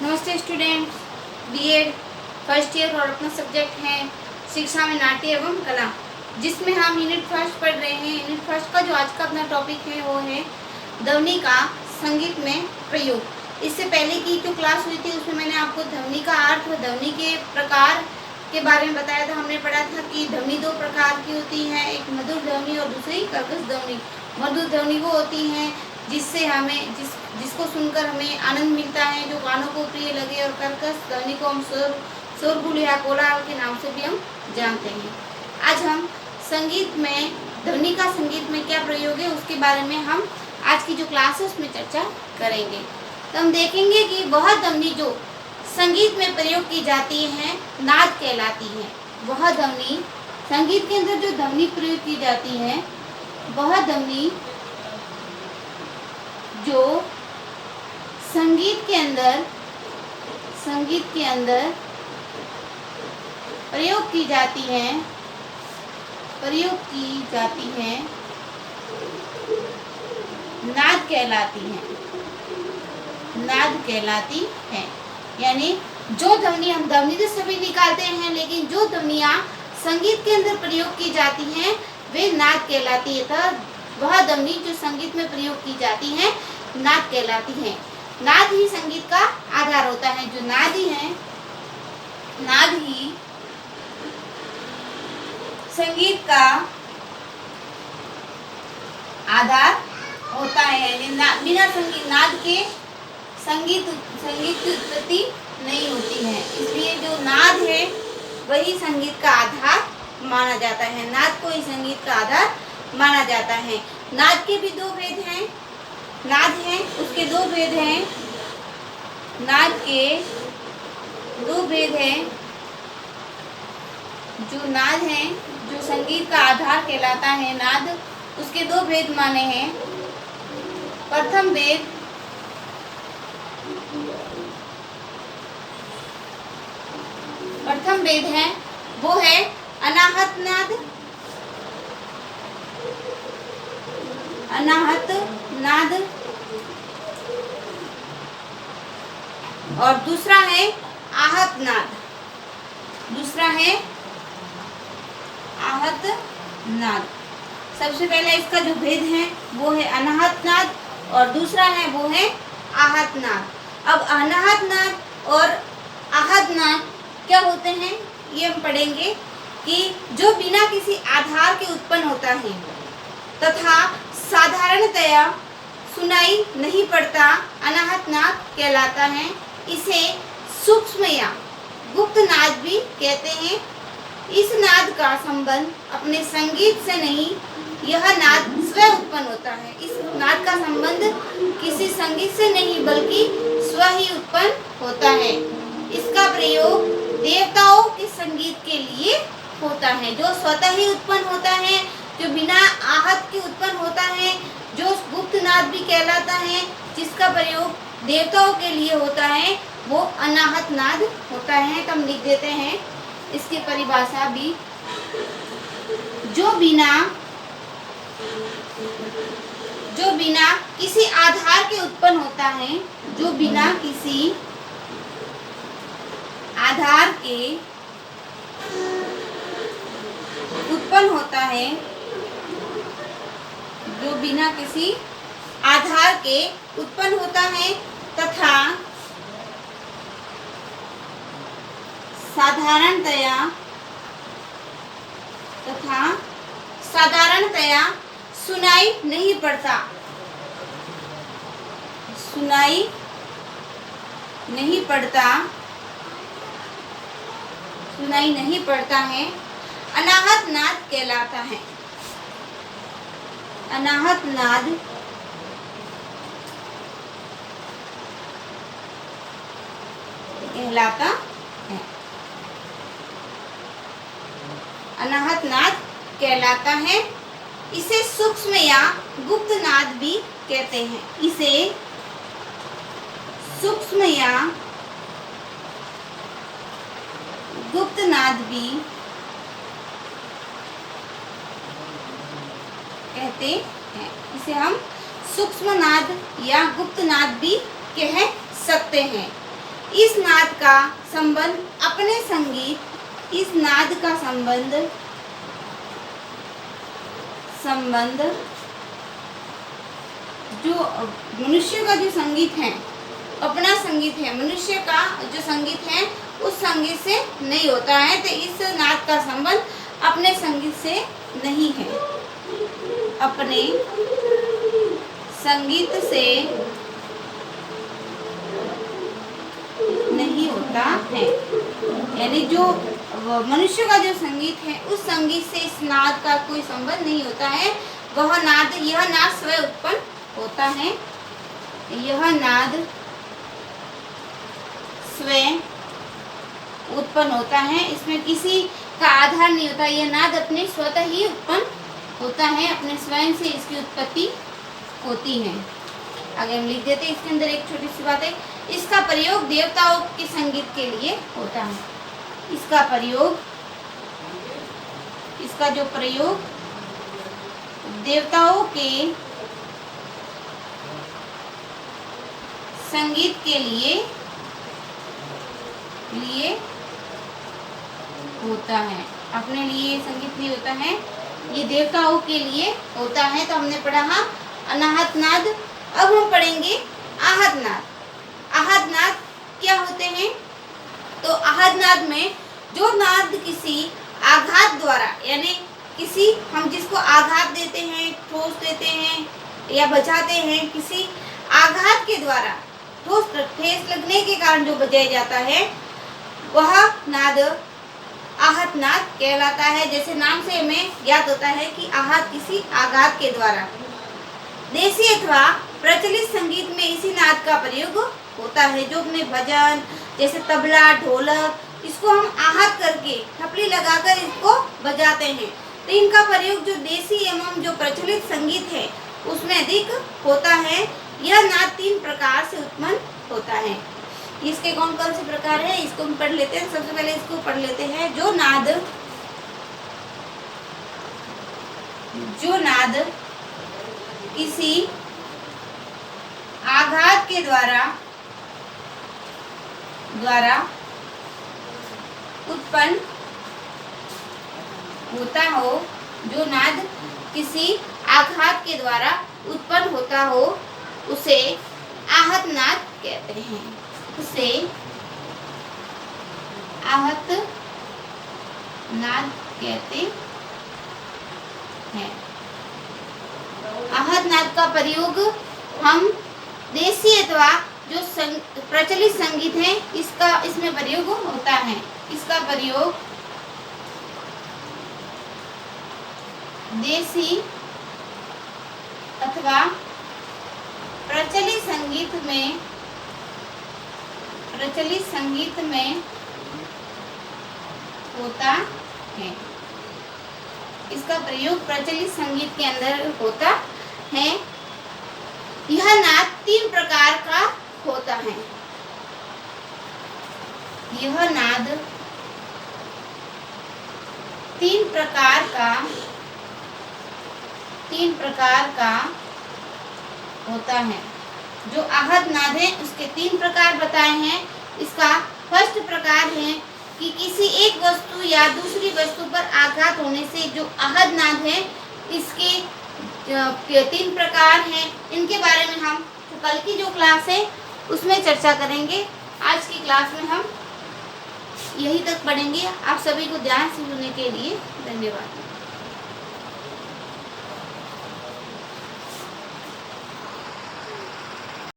नमस्ते student, BEd first year और अपना सब्जेक्ट है शिक्षा में नाट्य एवं कला, जिसमें हम यूनिट फर्स्ट पढ़ रहे हैं। यूनिट फर्स्ट का जो आज का अपना टॉपिक है वो है ध्वनि का संगीत में प्रयोग। इससे पहले की जो क्लास हुई थी उसमें मैंने आपको ध्वनि का अर्थ व ध्वनि के प्रकार के बारे में बताया था। हमने पढ़ा था कि ध्वनि दो प्रकार की होती है, एक मधुर ध्वनि और दूसरी कर्कश ध्वनि। मधुर ध्वनि वो होती है जिससे हमें जिसको सुनकर हमें आनंद मिलता है, जो कानों को प्रिय लगे, और कर्कश ध्वनि को हम शोरगुल या कोलाहल के नाम से भी हम जानते हैं। आज हम संगीत में ध्वनि का संगीत में क्या प्रयोग है उसके बारे में हम आज की जो क्लास है उसमें चर्चा करेंगे। तो हम देखेंगे कि वह ध्वनि जो संगीत में प्रयोग की जाती है नाद कहलाती है। वह ध्वनि संगीत के अंदर जो ध्वनि प्रयोग की जाती है वह ध्वनि जो संगीत के अंदर प्रयोग की जाती है नाद कहलाती है। यानी जो ध्वनि हम ध्वनि तो सभी निकालते हैं, लेकिन जो ध्वनियाँ संगीत के अंदर प्रयोग की जाती हैं वे नाद कहलाती है। तो वह ध्वनि जो संगीत में प्रयोग की जाती है नाद कहलाती है। नाद ही संगीत का आधार होता है। जो नाद ही संगीत का आधार होता है। बिना संगीत नाद के संगीत की उत्पत्ति नहीं होती है। इसलिए जो नाद है वही संगीत का आधार माना जाता है। नाद को ही संगीत का आधार माना जाता है। नाद के भी दो भेद हैं। नाद है उसके दो भेद हैं। नाद के दो भेद हैं। जो नाद है जो संगीत का आधार कहलाता है नाद, उसके दो भेद माने हैं। प्रथम भेद है वो है अनाहत नाद और दूसरा है आहत नाद। सबसे पहले इसका जो भेद है वो है अनाहत नाद और दूसरा है वो है आहत नाद। अब अनाहत नाद और आहत नाद क्या होते हैं ये हम पढ़ेंगे कि जो बिना किसी आधार के उत्पन्न होता है तथा साधारणतया सुनाई नहीं पड़ता अनाहत नाद कहलाता है। इसे सूक्ष्म या गुप्त नाद भी कहते हैं। इस नाद का संबंध अपने संगीत से नहीं, यह नाद स्वयं उत्पन्न होता है। इस नाद का संबंध किसी संगीत से नहीं बल्कि स्वयं ही उत्पन्न होता है। इसका प्रयोग देवताओं के संगीत के लिए होता है, जो स्वतः ही उत्पन्न होता है, जो बिना आहत के उत्पन्न होता है, जो गुप्त नाद भी कहलाता है, जिसका प्रयोग देवताओं के लिए होता है, वो अनाहत नाद होता है। तो हम लिख देते हैं इसकी परिभाषा भी। जो बिना किसी आधार के उत्पन्न होता है, जो बिना किसी आधार के उत्पन्न होता है, जो बिना किसी आधार के उत्पन्न होता है तथा साधारणतया सुनाई नहीं पड़ता है, अनाहत नाद कहलाता है। अनाहत नाद कहलाता है। अनाहत नाद कहलाता है। इसे सूक्ष्म या गुप्त नाद भी कहते हैं। इसे सूक्ष्म या गुप्त नाद भी कहते हैं। इसे हम सूक्ष्म नाद या गुप्त नाद भी कह सकते हैं। इस नाद का संबंध अपने संगीत, इस नाद का संबंध जो मनुष्य का जो संगीत है, अपना संगीत है, मनुष्य का जो संगीत है उस संगीत से नहीं होता है। तो इस नाद का संबंध अपने संगीत से नहीं है, अपने संगीत से नहीं होता है। यानी जो मनुष्य का जो संगीत है उस संगीत से इस नाद का कोई संबंध नहीं होता है। वह नाद, यह नाद स्वयं उत्पन्न होता है, यह नाद स्वयं उत्पन्न होता है। इसमें किसी का आधार नहीं होता, यह नाद अपने स्वतः ही उत्पन्न होता है, अपने स्वयं से इसकी उत्पत्ति होती है। आगे हम लिख देते हैं इसके अंदर एक छोटी सी बात है, इसका प्रयोग देवताओं के संगीत के लिए होता है। इसका जो प्रयोग देवताओं के संगीत के लिए होता है, अपने लिए संगीत नहीं होता है, ये देवताओं के लिए होता है। तो हमने पढ़ा अनाहत नाद। अब हम पढ़ेंगे आहत नाद। आहत नाद क्या होते हैं? तो आहत नाद में जो नाद किसी आघात द्वारा, यानी किसी, हम जिसको आघात देते हैं, ठोस देते हैं या बजाते हैं, किसी आघात के द्वारा, ठेस लगने के कारण जो बजाया जाता है वह नाद आहत नाद कहलाता है। जैसे नाम से हमें ज्ञात होता है कि आहत किसी आघात के द्वारा। देसी अथवा प्रचलित संगीत में इसी नाद का प्रयोग होता है। जो अपने भजन जैसे तबला, ढोलक, इसको हम आहत करके थपली लगाकर इसको बजाते हैं। तो इनका प्रयोग जो देसी एवं जो प्रचलित संगीत है उसमें अधिक होता है। यह नाद 3 प्रकार से उत्पन्न होता है। इसके कौन कौन से प्रकार है इसको हम पढ़ लेते हैं। सबसे पहले इसको पढ़ लेते हैं। जो नाद किसी आघात के द्वारा उत्पन्न होता हो, जो नाद किसी आघात के द्वारा उत्पन्न होता हो उसे आहत नाद कहते हैं। उसे आहत नाद कहते हैं। आहत नाद का प्रयोग हम देसी अथवा जो प्रचलित संगीत है इसमें प्रयोग होता है। इसका प्रयोग देसी अथवा प्रचलित संगीत में होता है। इसका प्रयोग प्रचलित संगीत के अंदर होता है। यह नाद 3 प्रकार का होता है। यह नाद 3 प्रकार का होता है। जो आहत नाद है उसके 3 प्रकार बताए हैं। इसका फर्स्ट प्रकार है कि किसी एक वस्तु या दूसरी वस्तु पर आघात होने से जो आहत नाद है, इसके 3 प्रकार हैं। इनके बारे में हम कल की जो क्लास है उसमें चर्चा करेंगे। आज की क्लास में हम यहीं तक पढ़ेंगे। आप सभी को ध्यान से सुनने के लिए धन्यवाद।